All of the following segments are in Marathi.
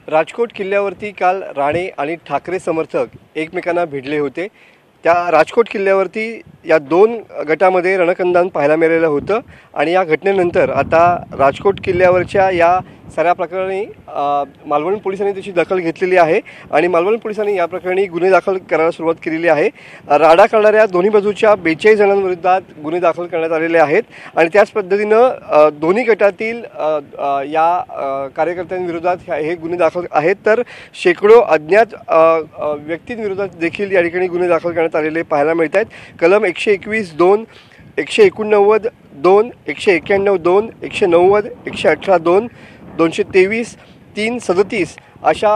राजकोट किल्ल्यावरती काल राणे आणि ठाकरे समर्थक एकमेकांना भिडले होते। त्या राजकोट किल्ल्यावरती या दोन गटामध्ये रणकंदान पाहायला मिळालं होतं आणि या घटनेनंतर आता राजकोट किल्ल्यावरच्या या साऱ्या प्रकरणी मालवण पोलिसांनी त्याची दखल घेतलेली आहे आणि मालवण पोलिसांनी या प्रकरणी गुन्हे दाखल करायला सुरुवात केलेली आहे। राडा करणाऱ्या दोन्ही बाजूच्या 42 जणांविरोधात गुन्हे दाखल करण्यात आलेले आहेत आणि त्याच पद्धतीनं दोन्ही गटातील या कार्यकर्त्यांविरोधात हे गुन्हे दाखल आहेत, तर शेकडो अज्ञात व्यक्तींविरोधात देखील या ठिकाणी गुन्हे दाखल करण्यात आलेले पाहायला मिळत आहेत। कलम 121(2), 189(2), 191(2), 190, 118(2), 223, 337 अशा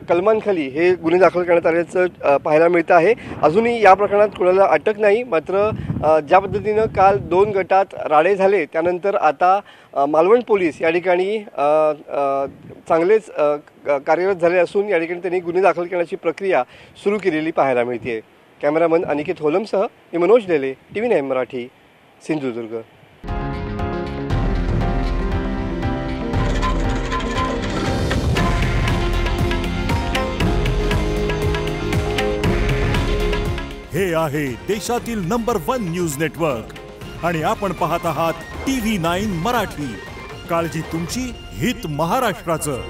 कलमांखाली हे गुन्हे दाखल करण्यात आल्याचं पाहायला मिळतं आहे। अजूनही या प्रकरणात कोणाला अटक नाही, मात्र ज्या पद्धतीनं काल दोन गटात राडे झाले त्यानंतर आता मालवण पोलीस या ठिकाणी चांगलेच कार्यरत झाले असून या ठिकाणी त्यांनी गुन्हे दाखल करण्याची प्रक्रिया सुरू केलेली पाहायला मिळते। कॅमेरामन अनिकेत होलमसह मी मनोज डेले, TV9 मराठी, सिंधुदुर्ग। हे आहे देशातील नंबर 1 न्यूज नेटवर्क आणि आपण पाहत आहात TV9 मराठी। काळजी तुमची, हित महाराष्ट्राचं।